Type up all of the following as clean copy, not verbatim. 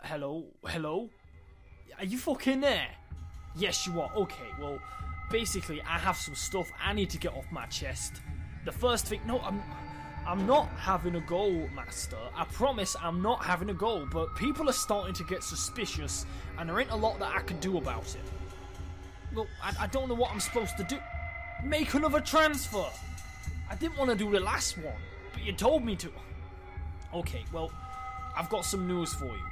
Hello? Hello? Are you fucking there? Yes, you are. Okay, well, basically, I have some stuff I need to get off my chest. The first thing... No, I'm not having a go, Master. I promise I'm not having a go, but people are starting to get suspicious, and there ain't a lot that I can do about it. Look, I don't know what I'm supposed to do. Make another transfer! I didn't want to do the last one, but you told me to. Okay, well, I've got some news for you.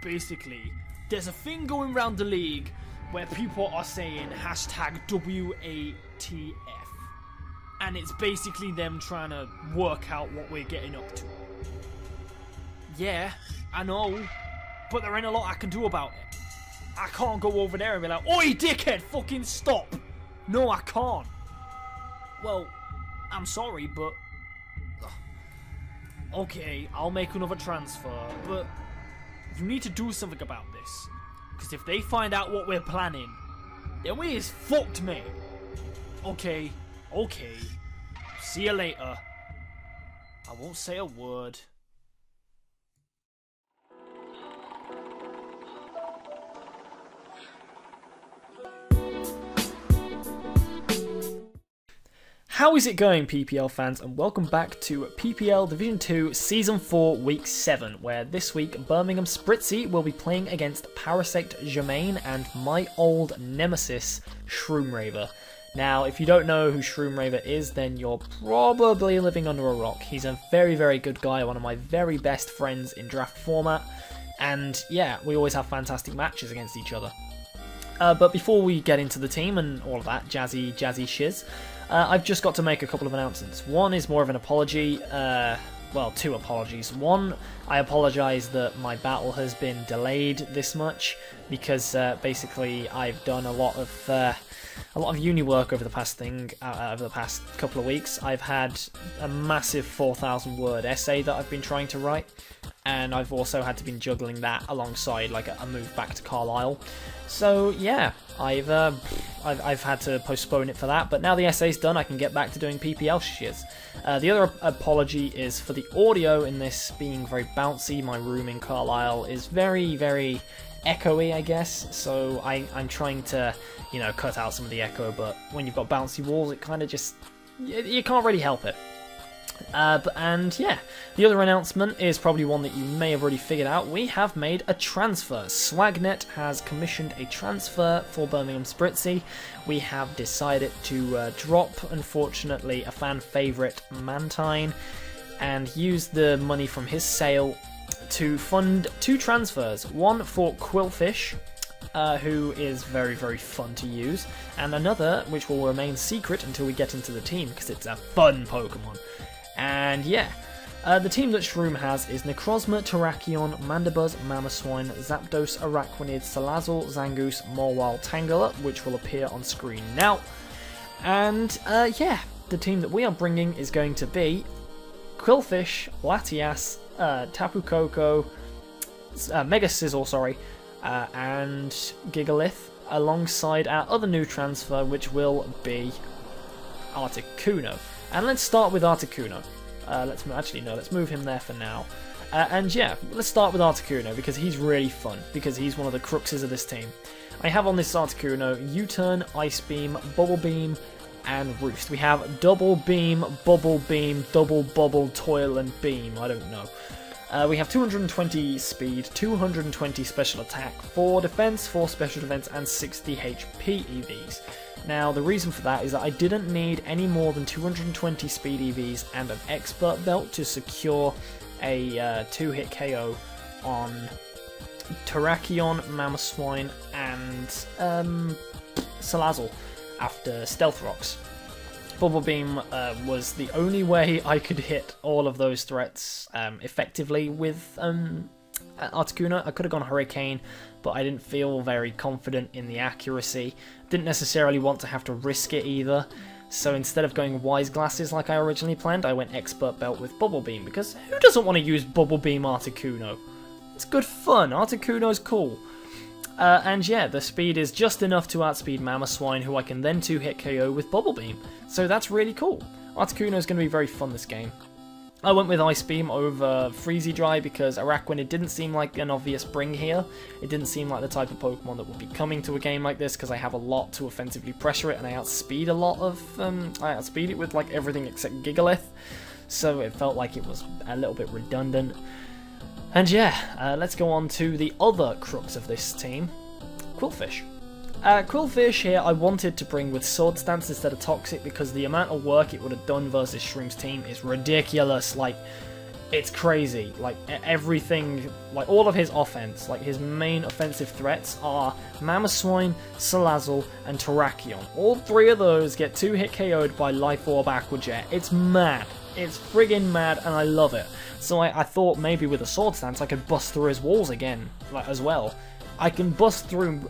Basically, there's a thing going around the league where people are saying hashtag WATF. And it's basically them trying to work out what we're getting up to. Yeah, I know, but there ain't a lot I can do about it. I can't go over there and be like, "Oi, dickhead, fucking stop!" No, I can't. Well, I'm sorry, but... Okay, I'll make another transfer, but you need to do something about this. Because if they find out what we're planning, then we is fucked, mate. Okay. Okay, see you later. I won't say a word. How is it going, PPL fans, and welcome back to PPL Division 2 Season 4 Week 7, where this week Birmingham Spritzee will be playing against Parasect Germain and my old nemesis Shroomraver. Now, if you don't know who Shroomraver is, then you're probably living under a rock. He's a very, very good guy, one of my very best friends in draft format, and yeah, we always have fantastic matches against each other. But before we get into the team and all of that jazzy shiz, I've just got to make a couple of announcements. One is more of an apology, well, two apologies. One, I apologise that my battle has been delayed this much, because basically I've done a lot of uni work over the past couple of weeks. I've had a massive 4,000 word essay that I've been trying to write, and I've also had to be juggling that alongside like a move back to Carlisle. So yeah, I've had to postpone it for that, but now the essay's done, I can get back to doing PPL shiz. The other apology is for the audio in this being very bouncy. My room in Carlisle is very, very echoey, I guess, so I'm trying to, you know, cut out some of the echo, but when you've got bouncy walls, it kind of just, you can't really help it. And yeah, the other announcement is probably one that you may have already figured out. We have made a transfer. Swagnet has commissioned a transfer for Birmingham Spritzee. We have decided to drop, unfortunately, a fan favourite Mantine and use the money from his sale to fund two transfers. One for Quillfish, who is very, very fun to use, and another which will remain secret until we get into the team, because it's a fun Pokemon. And yeah, the team that Shroom has is Necrozma, Terrakion, Mandibuzz, Mamoswine, Zapdos, Araquanid, Salazzle, Zangoose, Mawile, Tangela, which will appear on screen now. And yeah, the team that we are bringing is going to be Quillfish, Latias, Tapu Koko, Mega Sizzle, sorry, and Gigalith, alongside our other new transfer, which will be Articuno. And let's start with Articuno. Let's move him there for now. And yeah, let's start with Articuno, because he's really fun, because he's one of the cruxes of this team. I have on this Articuno U-Turn, Ice Beam, Bubble Beam, and Roost. We have Double Beam, Bubble Beam, Double Bubble, Toil, and Beam. I don't know. We have 220 speed, 220 special attack, 4 defense, 4 special defense, and 60 HP EVs. Now, the reason for that is that I didn't need any more than 220 speed EVs and an expert belt to secure a 2-hit KO on Terrakion, Mamoswine, and Salazzle after Stealth Rocks. Bubble Beam was the only way I could hit all of those threats effectively with Articuno. I could have gone Hurricane, but I didn't feel very confident in the accuracy. Didn't necessarily want to have to risk it either. So instead of going Wise Glasses like I originally planned, I went Expert Belt with Bubble Beam, because who doesn't want to use Bubble Beam Articuno? It's good fun. Articuno's cool. And yeah, the speed is just enough to outspeed Mamoswine, who I can then 2-hit KO with Bubble Beam. So that's really cool. Articuno is going to be very fun this game. I went with Ice Beam over Freezy Dry because Araquanid didn't seem like an obvious bring here. It didn't seem like the type of Pokemon that would be coming to a game like this because I have a lot to offensively pressure it and I outspeed a lot of, I outspeed it with like everything except Gigalith. So it felt like it was a little bit redundant. And yeah, let's go on to the other crux of this team, Qwilfish. Qwilfish here I wanted to bring with Sword Stance instead of Toxic because the amount of work it would have done versus Shroom's team is ridiculous. Like, it's crazy. Like, everything, like all of his offense, like his main offensive threats are Mamoswine, Salazzle, and Terrakion. All three of those get 2-hit KO'd by Life Orb Aqua Jet. It's mad. It's friggin' mad, and I love it. So I thought maybe with a Sword Stance I could bust through his walls again, like, as well. I can bust through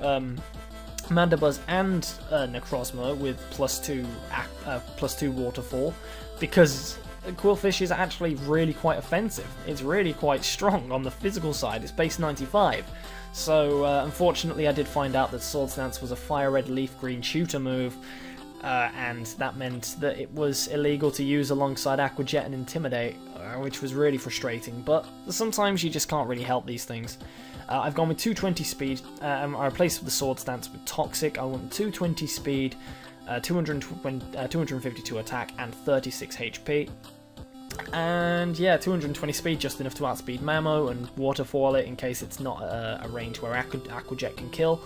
Mandibuzz and Necrozma with +2 Waterfall because Qwilfish is actually really quite offensive. It's really quite strong on the physical side. It's base 95. So unfortunately I did find out that Sword Stance was a Fire Red Leaf Green shooter move, and that meant that it was illegal to use alongside Aqua Jet and Intimidate, which was really frustrating, but sometimes you just can't really help these things. I've gone with 220 speed, I replaced the Sword Stance with Toxic. I want 220 speed, 252 attack, and 36 HP. And yeah, 220 speed, just enough to outspeed Mamo and waterfall it in case it's not a range where Aqua Jet can kill.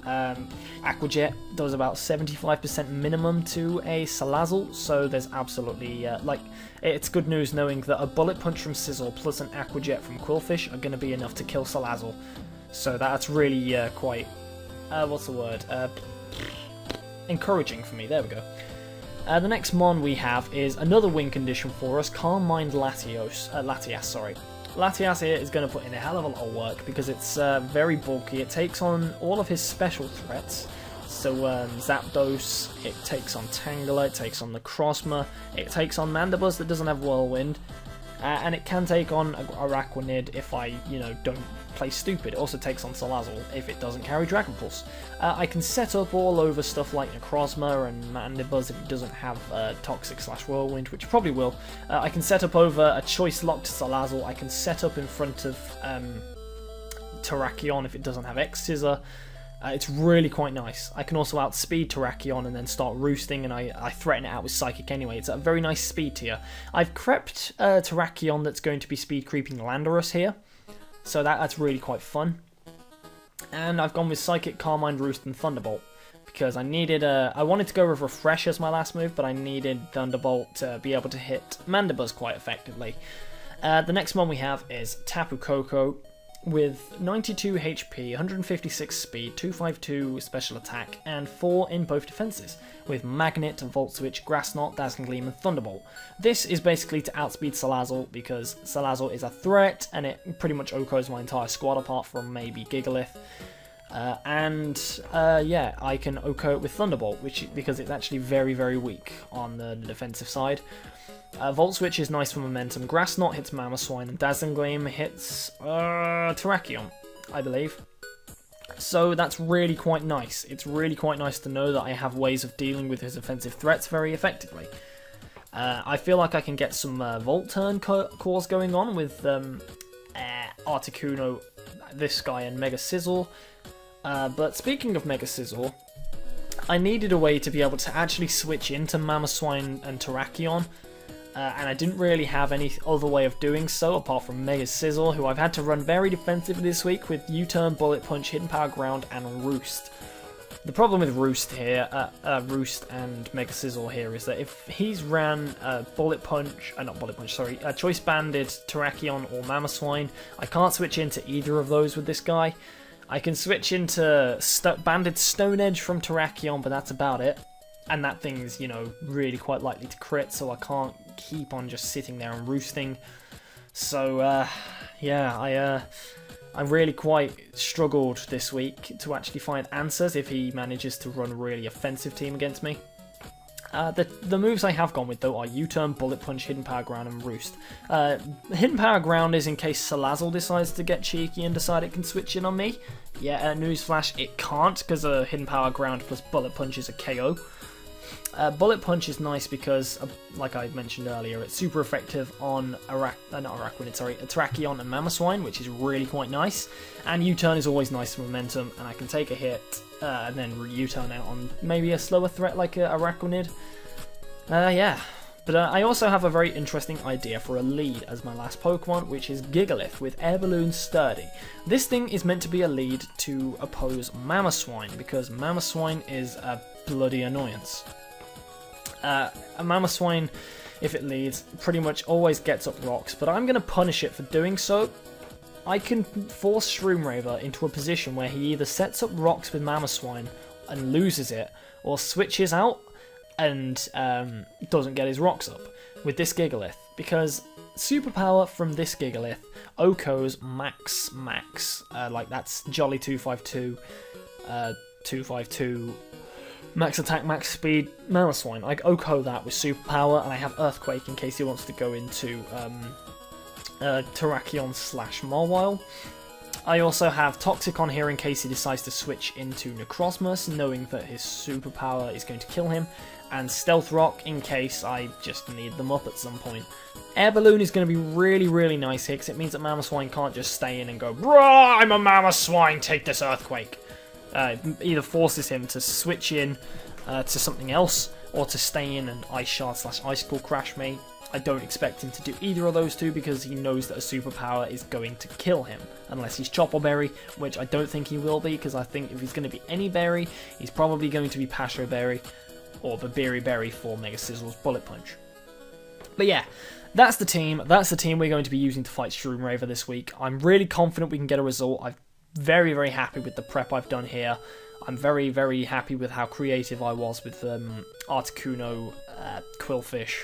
Aqua Jet does about 75% minimum to a Salazzle, so there's absolutely, like, it's good news knowing that a Bullet Punch from Sizzle plus an Aqua Jet from Qwilfish are going to be enough to kill Salazzle. So that's really quite, what's the word, encouraging for me. There we go. The next mon we have is another win condition for us, Calm Mind Latias, sorry. Latias here is going to put in a hell of a lot of work because it's very bulky. It takes on all of his special threats. So Zapdos, it takes on Tangela, it takes on Necrozma, it takes on Mandibuzz that doesn't have Whirlwind, and it can take on Araquanid if I, you know, don't play stupid. It also takes on Salazzle if it doesn't carry Dragon Pulse. I can set up all over stuff like Necrozma and Mandibuzz if it doesn't have Toxic/Whirlwind, which it probably will. I can set up over a Choice Locked Salazzle. I can set up in front of Terrakion if it doesn't have X-Scissor. It's really quite nice. I can also outspeed Terrakion and then start roosting, and I threaten it out with Psychic anyway. It's a very nice speed tier. I've crept Terrakion that's going to be speed creeping Landorus here, so that's really quite fun. And I've gone with Psychic, Calm Mind, Roost, and Thunderbolt because I needed I wanted to go with Refresh as my last move, but I needed Thunderbolt to be able to hit Mandibuzz quite effectively. The next one we have is Tapu Koko, with 92 HP, 156 speed, 252 special attack, and 4 in both defenses, with Magnet, Volt Switch, Grass Knot, Dazzling Gleam, and Thunderbolt. This is basically to outspeed Salazzle, because Salazzle is a threat, and it pretty much OHKOs my entire squad apart from maybe Gigalith. Yeah, I can OHKO it with Thunderbolt, because it's actually very, very weak on the defensive side. Volt Switch is nice for momentum, Grass Knot hits Mamoswine, and Dazzling Gleam hits Terrakion, I believe. So that's really quite nice. It's really quite nice to know that I have ways of dealing with his offensive threats very effectively. I feel like I can get some Volt Turn cores going on with Articuno, this guy, and Mega Sizzle. But speaking of Mega Sizzle, I needed a way to be able to actually switch into Mamoswine and Terrakion. And I didn't really have any other way of doing so apart from Mega Sizzle, who I've had to run very defensively this week with U-Turn, Bullet Punch, Hidden Power Ground, and Roost. The problem with Roost here, Roost and Mega Sizzle here, is that if he's ran Bullet Punch, Choice Banded, Terrakion, or Mamoswine, I can't switch into either of those with this guy. I can switch into Banded Stone Edge from Terrakion, but that's about it. And that thing's, you know, really quite likely to crit, so I can't keep on just sitting there and roosting. So, yeah, I really quite struggled this week to actually find answers if he manages to run a really offensive team against me. The moves I have gone with, though, are U-Turn, Bullet Punch, Hidden Power Ground, and Roost. Hidden Power Ground is in case Salazzle decides to get cheeky and decide it can switch in on me. Yeah, newsflash, it can't, because Hidden Power Ground plus Bullet Punch is a KO. Bullet Punch is nice because, like I mentioned earlier, it's super effective on Terrakion and Mamoswine, which is really quite nice. And U-turn is always nice for momentum, and I can take a hit and then U-turn out on maybe a slower threat like a Araquanid. Yeah. But I also have a very interesting idea for a lead as my last Pokemon, which is Gigalith with Air Balloon Sturdy. This thing is meant to be a lead to oppose Mamoswine, because Mamoswine is a bloody annoyance. A Mamoswine, if it leads, pretty much always gets up rocks, but I'm going to punish it for doing so. I can force Shroomraver into a position where he either sets up rocks with Mamoswine and loses it, or switches out and doesn't get his rocks up with this Gigalith, because superpower from this Gigalith OHKO's max, like that's Jolly 252, 252, max attack, max speed, Mamoswine. I OHKO that with superpower, and I have Earthquake in case he wants to go into Terrakion / Mawile. I also have Toxic on here in case he decides to switch into Necrozma, knowing that his superpower is going to kill him, and Stealth Rock in case I just need them up at some point. Air Balloon is going to be really nice here, because it means that Mamoswine can't just stay in and go, "Bruh, I'm a Mamoswine, take this Earthquake." It either forces him to switch in to something else, or to stay in and Ice Shard / Icicle Crash me. I don't expect him to do either of those two, because he knows that a superpower is going to kill him, unless he's Chopper Berry, which I don't think he will be, because I think if he's going to be any berry, he's probably going to be Pasho Berry, or the Beery Berry for Mega Sizzle's Bullet Punch. But yeah, that's the team. That's the team we're going to be using to fight Shroomraver this week. I'm really confident we can get a result. I'm very happy with the prep I've done here. I'm very happy with how creative I was with Articuno, Quillfish,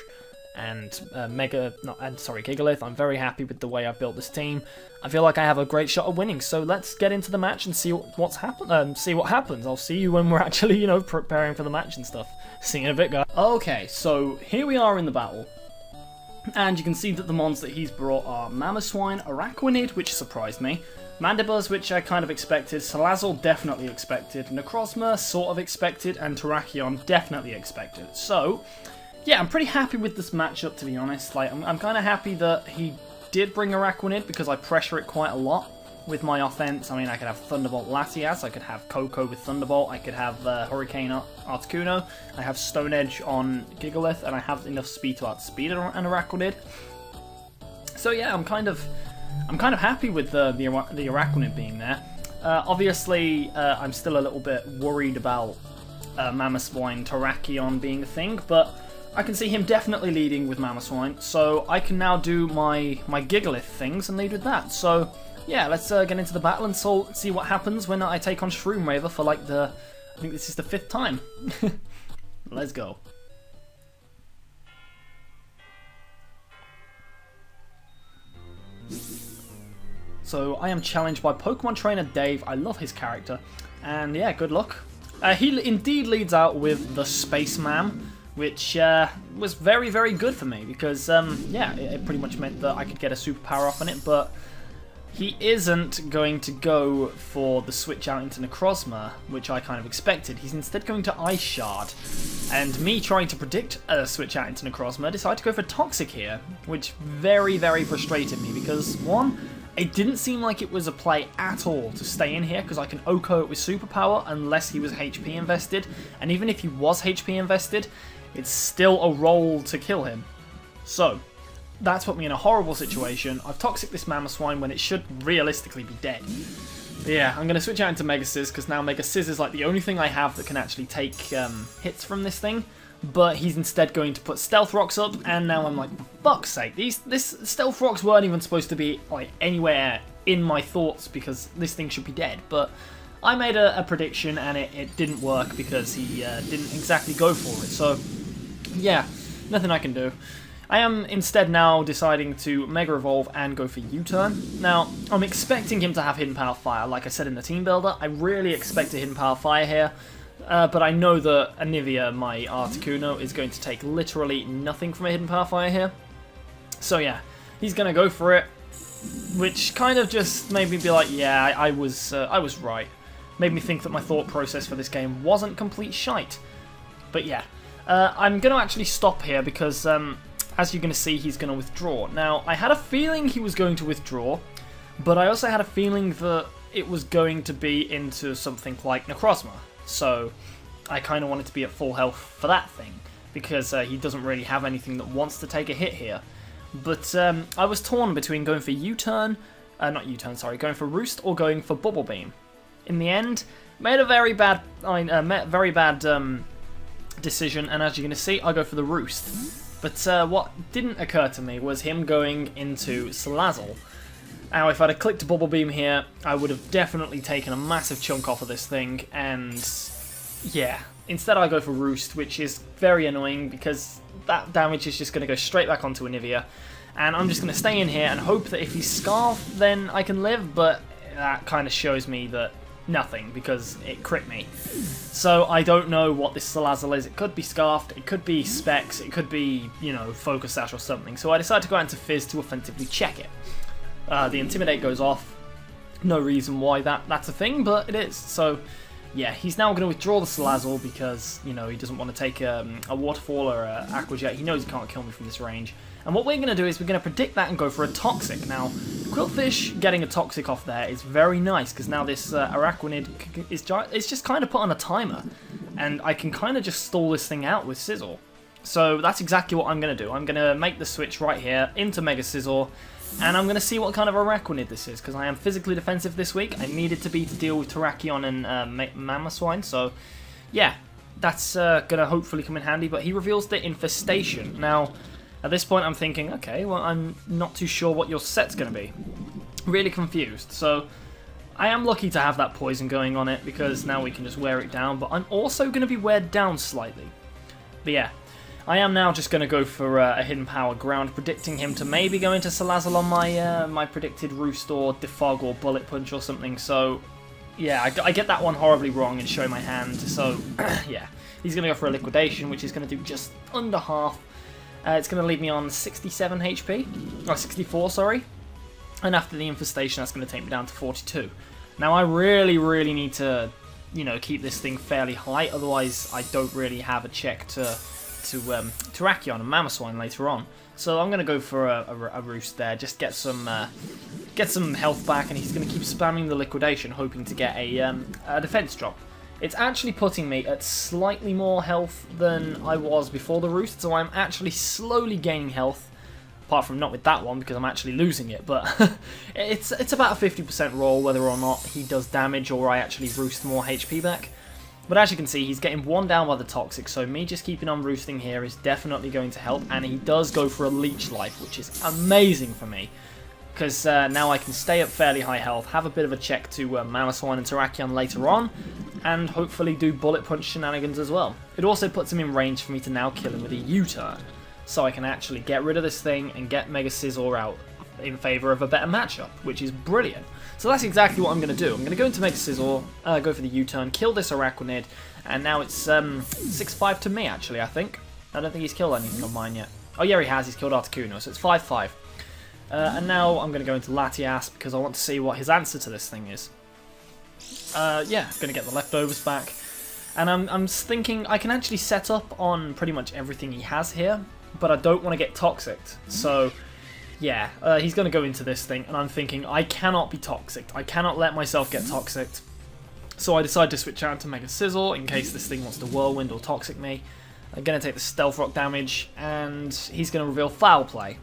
and Gigalith. I'm very happy with the way I've built this team. I feel like I have a great shot of winning, so let's get into the match and see what happens. I'll see you when we're actually, you know, preparing for the match and stuff. See you in a bit, guys. Okay, so here we are in the battle, and you can see that the mons that he's brought are Mamoswine, Araquanid, which surprised me, Mandibuzz, which I kind of expected, Salazzle definitely expected, Necrozma sort of expected, and Terrakion definitely expected. So yeah, I'm pretty happy with this matchup, to be honest. Like, I'm kind of happy that he did bring Araquanid, because I pressure it quite a lot with my offense. I mean, I could have Thunderbolt Latias, I could have Coco with Thunderbolt, I could have Hurricane Articuno, I have Stone Edge on Gigalith, and I have enough speed to outspeed an Araquanid. So yeah, I'm kind of happy with the Araquanid being there. Obviously, I'm still a little bit worried about Mamoswine Terrakion being a thing, but I can see him definitely leading with Mamoswine, so I can now do my Gigalith things and lead with that. So yeah, let's get into the battle and see what happens when I take on Shroomraver for like I think this is the 5th time. Let's go. So I am challenged by Pokemon Trainer Dave. I love his character, and yeah, good luck. He indeed leads out with the Spaceman, which was very good for me, because yeah, it pretty much meant that I could get a superpower off on it, but he isn't going to go for the switch out into Necrozma, which I kind of expected. He's instead going to Ice Shard, and me trying to predict a switch out into Necrozma, decided to go for Toxic here, which very frustrated me, because one, it didn't seem like it was a play at all to stay in here, because I can OHKO it with superpower unless he was HP invested, and even if he was HP invested, it's still a roll to kill him. So that's put me in a horrible situation. I've Toxic this Mamoswine when it should realistically be dead. But yeah, I'm going to switch out into Mega Sizz, because now Mega Sizz is like the only thing I have that can actually take hits from this thing. But he's instead going to put Stealth Rocks up, and now I'm like, for fuck's sake, this Stealth Rocks weren't even supposed to be like anywhere in my thoughts, because this thing should be dead. But I made a prediction, and it didn't work, because he didn't exactly go for it. So yeah, nothing I can do. I am instead now deciding to Mega Evolve and go for U-turn. Now, I'm expecting him to have Hidden Power Fire, like I said in the team builder. I really expect a Hidden Power Fire here, but I know that Anivia, my Articuno, is going to take literally nothing from a Hidden Power Fire here. So yeah, he's going to go for it, which kind of just made me be like, yeah, I was right. Made me think that my thought process for this game wasn't complete shite. But yeah. I'm going to actually stop here because, as you're going to see, he's going to withdraw. Now, I had a feeling he was going to withdraw, but I also had a feeling that it was going to be into something like Necrozma. So, I kind of wanted to be at full health for that thing, because he doesn't really have anything that wants to take a hit here. But I was torn between going for U-turn, not U-turn, sorry, going for Roost or going for Bubble Beam. In the end, made a very bad, decision, and as you're going to see, I go for the Roost. But what didn't occur to me was him going into Salazzle. Now, if I'd have clicked Bubble Beam here, I would have definitely taken a massive chunk off of this thing, and yeah, instead I go for Roost, which is very annoying because that damage is just going to go straight back onto Anivia, and I'm just going to stay in here and hope that if he's Scarfed, then I can live, but that kind of shows me that nothing, because it crit me. So I don't know what this Salazzle is. It could be Scarfed, it could be Specs, it could be, you know, Focus Sash or something. So I decided to go out into Fizz to offensively check it. The Intimidate goes off. No reason why that's a thing, but it is. So yeah, he's now going to withdraw the Salazzle because, you know, he doesn't want to take a Waterfall or a Aqua Jet. He knows he can't kill me from this range. And what we're going to do is we're going to predict that and go for a Toxic. Now, Quillfish getting a Toxic off there is very nice, because now this Araquanid is just kind of put on a timer. And I can kind of just stall this thing out with Sizzle. So that's exactly what I'm going to do. I'm going to make the switch right here into Mega Sizzle. And I'm going to see what kind of Araquanid this is, because I am physically defensive this week. I needed to be to deal with Terrakion and Mamoswine, so yeah, that's going to hopefully come in handy. But he reveals the Infestation. Now, at this point I'm thinking, okay, well, I'm not too sure what your set's going to be. Really confused. So I am lucky to have that poison going on it, because now we can just wear it down, but I'm also going to be weared down slightly. But yeah, I am now just going to go for a Hidden Power Ground, predicting him to maybe go into Salazzle on my my predicted Roost or Defog or Bullet Punch or something. So yeah, I get that one horribly wrong and show my hand. So yeah, he's going to go for a Liquidation, which is going to do just under half. It's going to leave me on 67 HP, or 64, sorry. And after the Infestation, that's going to take me down to 42. Now I really need to, you know, keep this thing fairly high, otherwise I don't really have a check to Terrakion and Mamoswine later on. So I'm going to go for a Roost there, just get some health back, and he's going to keep spamming the Liquidation, hoping to get a defense drop. It's actually putting me at slightly more health than I was before the Roost, so I'm actually slowly gaining health, apart from not with that one because I'm actually losing it, but it's about a 50% roll whether or not he does damage or I actually Roost more HP back. But as you can see, he's getting one down by the Toxic, so me just keeping on roosting here is definitely going to help, and he does go for a Leech Life, which is amazing for me, because now I can stay at fairly high health, have a bit of a check to Mamoswine and Terrakion later on, and hopefully do Bullet Punch shenanigans as well. It also puts him in range for me to now kill him with a U-turn, so I can actually get rid of this thing and get Mega Scizor out in favour of a better matchup, which is brilliant. So that's exactly what I'm going to do. I'm going to go into Mega Scizor, go for the U-turn, kill this Araquanid, and now it's 6-5 to me, actually, I think. I don't think he's killed anything of mine yet. Oh yeah, he has. He's killed Articuno, so it's 5-5. And now I'm going to go into Latias, because I want to see what his answer to this thing is. Yeah, I'm going to get the leftovers back. And I'm thinking I can actually set up on pretty much everything he has here, but I don't want to get Toxic. So yeah, he's going to go into this thing, and I'm thinking I cannot be Toxic. I cannot let myself get Toxic. So I decide to switch out to Mega Scizor in case this thing wants to Whirlwind or Toxic me. I'm going to take the Stealth Rock damage, and he's going to reveal Foul Play.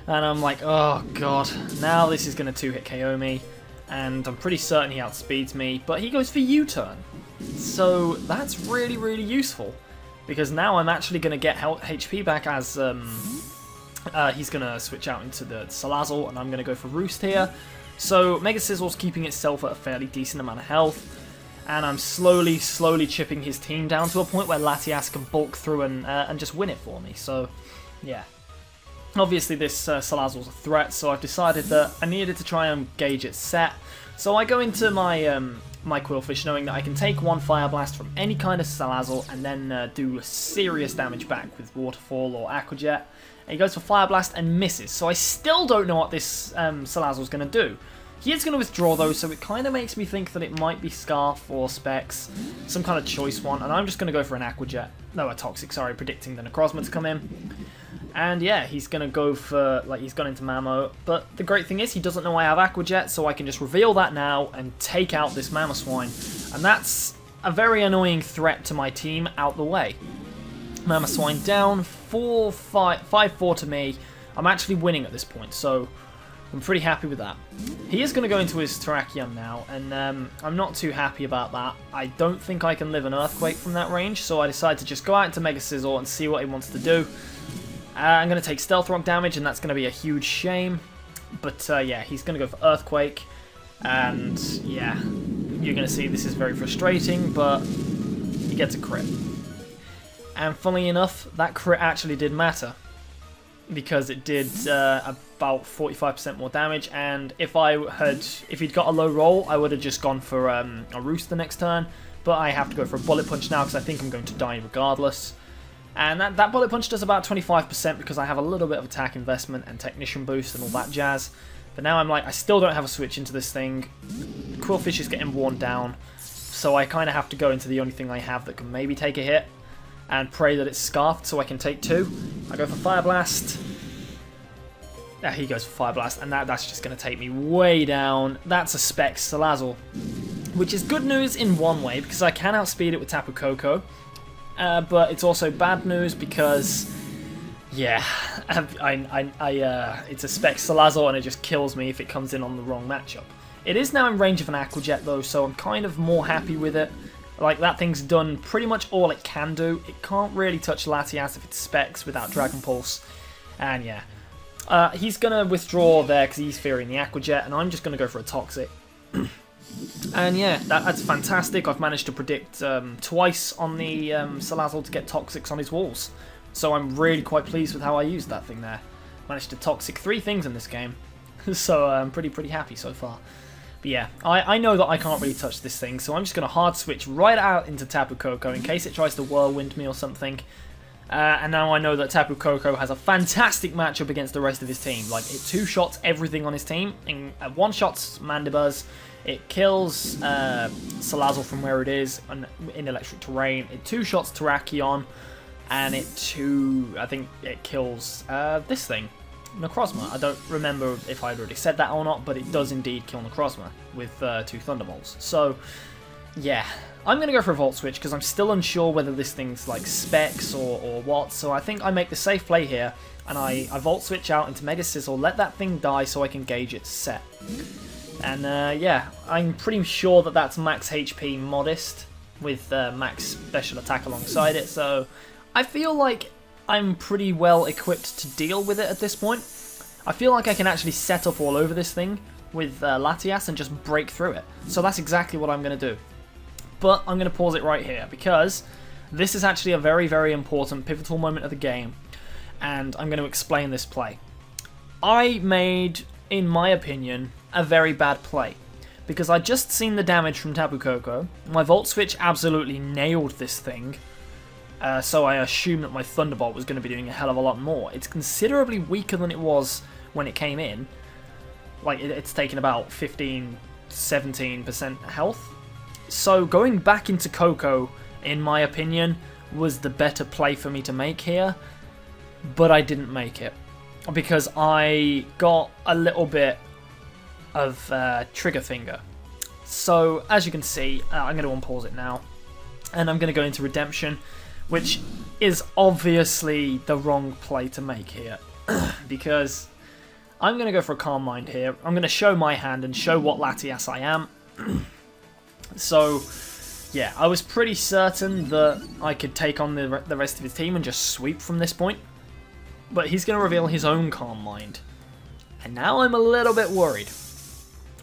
And I'm like, oh god, now this is going to 2-hit KO me, and I'm pretty certain he outspeeds me, but he goes for U-turn. So that's really useful, because now I'm actually going to get HP back as he's going to switch out into the Salazzle, and I'm going to go for Roost here. So Mega Scizor's keeping itself at a fairly decent amount of health, and I'm slowly chipping his team down to a point where Latias can bulk through and just win it for me. So yeah. Obviously this Salazzle's a threat, so I've decided that I needed to try and gauge its set. So I go into my my Quillfish knowing that I can take one Fire Blast from any kind of Salazzle and then do serious damage back with Waterfall or Aqua Jet. And he goes for Fire Blast and misses, so I still don't know what this Salazzle's going to do. He is going to withdraw though, so it kind of makes me think that it might be Scarf or Specs, some kind of choice one, and I'm just going to go for an Aqua Jet. No, a Toxic, sorry, predicting the Necrozma to come in. And yeah, he's going to go for, like, he's gone into Mammo, but the great thing is he doesn't know I have Aqua Jet, so I can just reveal that now and take out this Mamoswine. And that's a very annoying threat to my team out the way. Mamoswine down, 5-4 to me. I'm actually winning at this point, so I'm pretty happy with that. He is going to go into his Terrakion now, and I'm not too happy about that. I don't think I can live an Earthquake from that range, so I decided to just go out into Mega Sizzle and see what he wants to do. I'm going to take Stealth Rock damage, and that's going to be a huge shame. But yeah, he's going to go for Earthquake, and yeah, you're going to see this is very frustrating, but he gets a crit. And funnily enough, that crit actually did matter, because it did about 45% more damage, and if he'd got a low roll, I would have just gone for a Roost the next turn, but I have to go for a Bullet Punch now because I think I'm going to die regardless. And that Bullet Punch does about 25% because I have a little bit of attack investment and Technician boost and all that jazz. But now I'm like, I still don't have a switch into this thing. Quillfish is getting worn down, so I kind of have to go into the only thing I have that can maybe take a hit, and pray that it's Scarfed so I can take 2. I go for Fire Blast. Yeah, he goes for Fire Blast, and that's just going to take me way down. That's a Spec Salazzle, which is good news in one way, because I can outspeed it with Tapu Koko. But it's also bad news because, yeah, it's a Spec Salazzle and it just kills me if it comes in on the wrong matchup. It is now in range of an Aqua Jet though, so I'm kind of more happy with it. Like, that thing's done pretty much all it can do. It can't really touch Latias if it's Specs without Dragon Pulse. And yeah, he's going to withdraw there because he's fearing the Aqua Jet, and I'm just going to go for a Toxic. And yeah, that's fantastic. I've managed to predict twice on the Salazzle to get Toxics on his walls. So I'm really quite pleased with how I used that thing there. Managed to Toxic 3 things in this game. So I'm pretty happy so far. But yeah, I know that I can't really touch this thing, so I'm just going to hard switch right out into Tapu Koko in case it tries to Whirlwind me or something. And now I know that Tapu Koko has a fantastic matchup against the rest of his team. Like, it 2-shots everything on his team. And 1-shots Mandibuzz. It kills Salazzle from where it is in electric terrain. It 2-shots Terrakion. And it I think it kills this thing, Necrozma. I don't remember if I'd already said that or not, but it does indeed kill Necrozma with 2 Thunderbolts. So, yeah. I'm going to go for a Volt Switch because I'm still unsure whether this thing's like Specs or what. So I think I make the safe play here, and I Volt Switch out into Mega Sizzle, let that thing die so I can gauge its set. And yeah, I'm pretty sure that that's max HP Modest with max special attack alongside it. So I feel like I'm pretty well equipped to deal with it at this point. I feel like I can actually set up all over this thing with Latias and just break through it. So that's exactly what I'm going to do. But I'm going to pause it right here because this is actually a very, very important pivotal moment of the game, and I'm going to explain this play. I made, in my opinion, a very bad play because I just seen the damage from Tapu Koko. My Volt Switch absolutely nailed this thing, so I assumed that my Thunderbolt was going to be doing a hell of a lot more. It's considerably weaker than it was when it came in. Like, it's taken about 15-17% health. So going back into Koko, in my opinion, was the better play for me to make here, but I didn't make it because I got a little bit of trigger finger. So as you can see, I'm going to unpause it now, and I'm going to go into Redemption, which is obviously the wrong play to make here because I'm going to go for a Calm Mind here. I'm going to show my hand and show what Latias I am. So, yeah, I was pretty certain that I could take on the rest of his team and just sweep from this point. But he's going to reveal his own Calm Mind. And now I'm a little bit worried.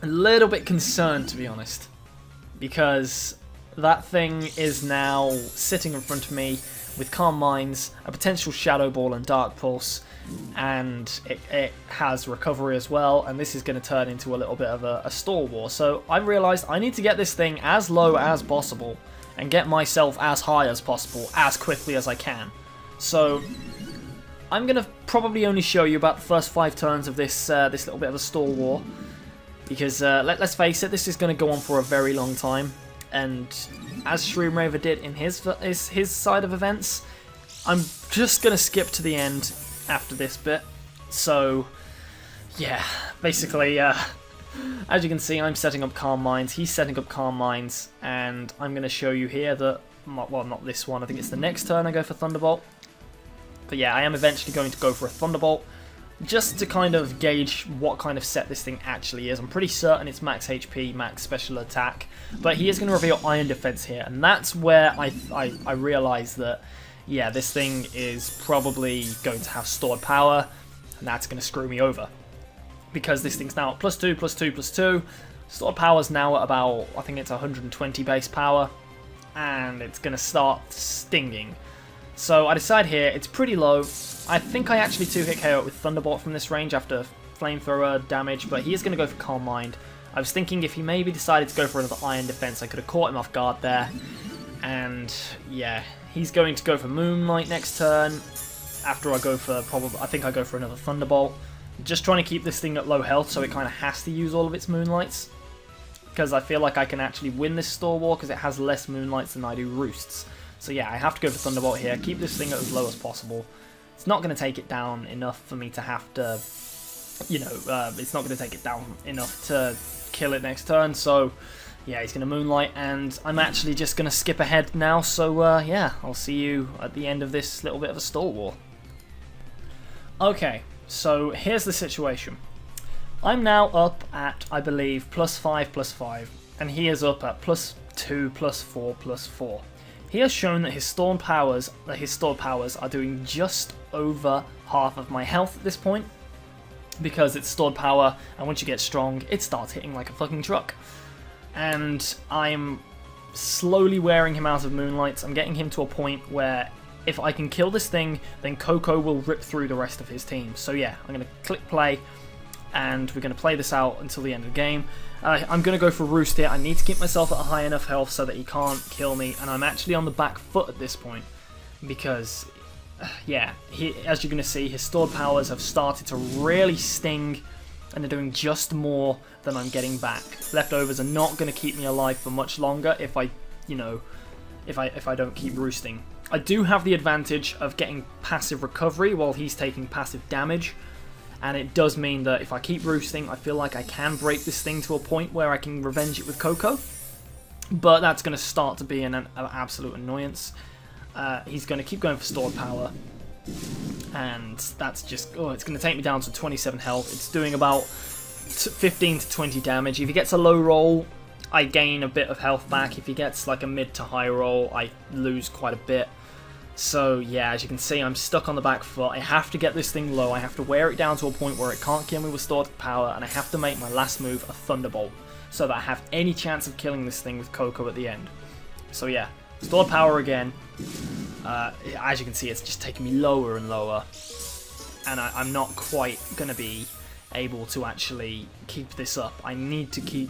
A little bit concerned, to be honest. Because that thing is now sitting in front of me with Calm Minds, a potential Shadow Ball and Dark Pulse. And it has recovery as well, and this is going to turn into a little bit of a stall war. So I realised I need to get this thing as low as possible and get myself as high as possible as quickly as I can. So I'm going to probably only show you about the first 5 turns of this this little bit of a stall war. Because let's face it, this is going to go on for a very long time. And as Streamraver did in his side of events, I'm just going to skip to the end after this bit. So, yeah, basically, as you can see, I'm setting up Calm Minds, he's setting up Calm Minds, and I'm going to show you here that, well, not this one, I think it's the next turn I go for Thunderbolt. But yeah, I am eventually going to go for a Thunderbolt, just to kind of gauge what kind of set this thing actually is. I'm pretty certain it's max HP, max special attack, but he is going to reveal Iron Defense here, and that's where I realise that, yeah, this thing is probably going to have stored power, and that's going to screw me over. Because this thing's now at +2, +2, +2, stored power's now at about, I think it's 120 base power, and it's going to start stinging. So I decide here, it's pretty low. I think I actually 2-hit KO it with Thunderbolt from this range after Flamethrower damage, but he is going to go for Calm Mind. I was thinking if he maybe decided to go for another Iron Defense, I could have caught him off guard there. And yeah, he's going to go for Moonlight next turn. After I go for, I think I go for another Thunderbolt. Just trying to keep this thing at low health so it kind of has to use all of its Moonlights. Because I feel like I can actually win this Store War because it has less Moonlights than I do Roosts. So yeah, I have to go for Thunderbolt here, keep this thing at as low as possible. It's not going to take it down enough for me to have to, you know, it's not going to take it down enough to kill it next turn. So yeah, he's going to Moonlight, and I'm actually just going to skip ahead now. So yeah, I'll see you at the end of this little bit of a Store War. Okay, so here's the situation. I'm now up at, I believe, +5, +5, and he is up at +2, +4, +4. He has shown that his stored powers are doing just over half of my health at this point, because it's stored power, and once you get strong, it starts hitting like a fucking truck. And I'm slowly wearing him out of Moonlights. I'm getting him to a point where if I can kill this thing, then Coco will rip through the rest of his team. So yeah, I'm going to click play, and we're going to play this out until the end of the game. I'm going to go for Roost here. I need to keep myself at a high enough health so that he can't kill me, and I'm actually on the back foot at this point because, yeah, as you're going to see, his stored powers have started to really sting, and they're doing just more than I'm getting back. Leftovers are not going to keep me alive for much longer if I, you know, if I don't keep roosting. I do have the advantage of getting passive recovery while he's taking passive damage. And it does mean that if I keep roosting, I feel like I can break this thing to a point where I can revenge it with Coco. But that's going to start to be an absolute annoyance. He's going to keep going for stored power. And that's just, oh, it's going to take me down to 27 health. It's doing about 15 to 20 damage. If he gets a low roll, I gain a bit of health back. If he gets like a mid to high roll, I lose quite a bit. So yeah, as you can see, I'm stuck on the back foot. I have to get this thing low. I have to wear it down to a point where it can't kill me with stored power, and I have to make my last move a Thunderbolt so that I have any chance of killing this thing with Coco at the end. So yeah, stored power again. As you can see, it's just taking me lower and lower, and I'm not quite going to be able to actually keep this up. I need to keep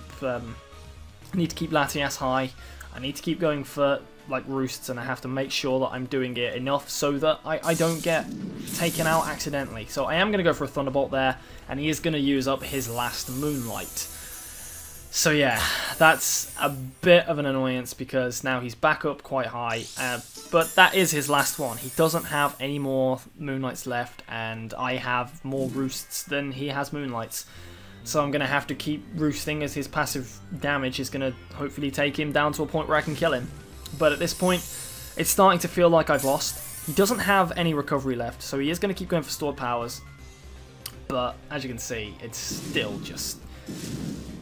Latias high. I need to keep going for like roosts, and I have to make sure that I'm doing it enough so that I don't get taken out accidentally. So I am going to go for a Thunderbolt there, and he is going to use up his last Moonlight. So yeah, that's a bit of an annoyance because now he's back up quite high, but that is his last one. He doesn't have any more Moonlights left, and I have more roosts than he has Moonlights. So I'm going to have to keep roosting as his passive damage is going to hopefully take him down to a point where I can kill him. But at this point, it's starting to feel like I've lost. He doesn't have any recovery left, so he is going to keep going for stored powers. But as you can see, it's still just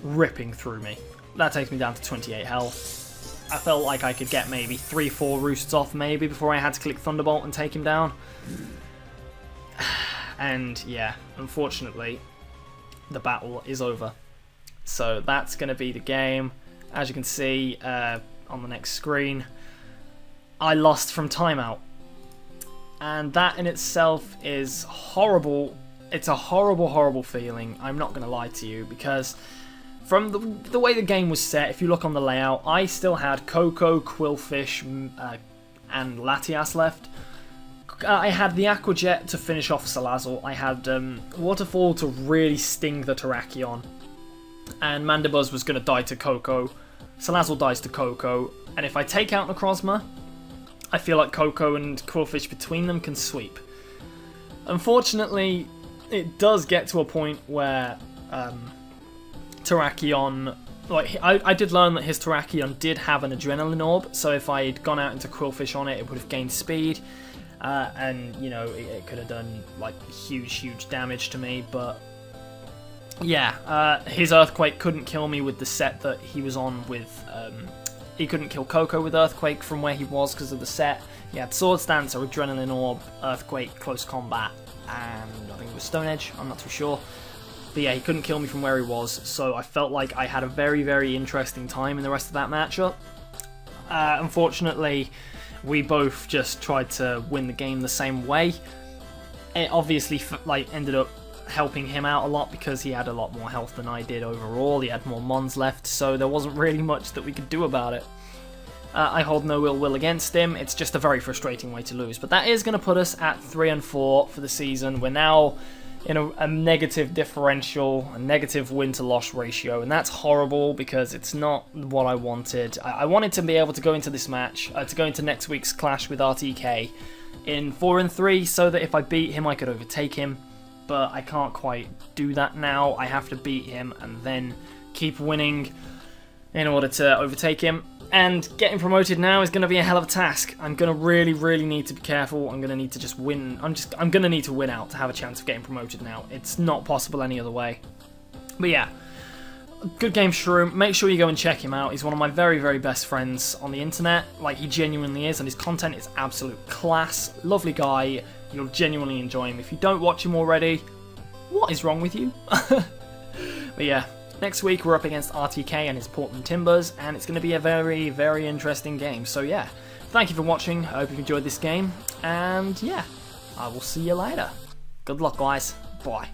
ripping through me. That takes me down to 28 health. I felt like I could get maybe 3-4 roosts off maybe before I had to click Thunderbolt and take him down. And yeah, unfortunately, the battle is over. So that's going to be the game. As you can see on the next screen, I lost from timeout. And that in itself is horrible. It's a horrible, horrible feeling. I'm not going to lie to you, because from the way the game was set, if you look on the layout, I still had Coco, Quillfish, and Latias left. I had the Aqua Jet to finish off Salazzle. I had Waterfall to really sting the Terrakion. and Mandibuzz was going to die to Coco. Salazzle dies to Coco, and if I take out Necrozma, I feel like Coco and Quillfish between them can sweep. Unfortunately, it does get to a point where Terrakion, like I did learn that his Terrakion did have an Adrenaline Orb, so if I had gone out into Quillfish on it, it would have gained speed, and you know it could have done like huge damage to me. But yeah, his Earthquake couldn't kill me with the set that he was on with. He couldn't kill Coco with Earthquake from where he was because of the set. He had Sword Stance or Adrenaline Orb, Earthquake, Close Combat, and I think it was Stone Edge, I'm not too sure. But yeah, he couldn't kill me from where he was, so I felt like I had a very interesting time in the rest of that matchup. Unfortunately, we both just tried to win the game the same way. It obviously like ended up helping him out a lot because he had a lot more health than I did overall. He had more mons left, so there wasn't really much that we could do about it. I hold no ill will against him. It's just a very frustrating way to lose. But that is going to put us at 3-4 for the season. We're now in a negative differential, a negative win-to-loss ratio, and that's horrible because it's not what I wanted. I wanted to be able to go into this match, to go into next week's clash with RTK in 4-3, so that if I beat him, I could overtake him. But I can't quite do that now. I have to beat him and then keep winning in order to overtake him. And getting promoted now is going to be a hell of a task. I'm going to really need to be careful. I'm going to need to just win. I'm going to need to win out to have a chance of getting promoted now. It's not possible any other way. But yeah, good game, Shroom. Make sure you go and check him out. He's one of my very best friends on the internet. Like, he genuinely is, and his content is absolute class. Lovely guy. You'll genuinely enjoy him. If you don't watch him already, what is wrong with you? But yeah, next week we're up against RTK and his Portland Timbers, and it's going to be a very interesting game. So yeah, thank you for watching. I hope you've enjoyed this game, and yeah, I will see you later. Good luck, guys. Bye.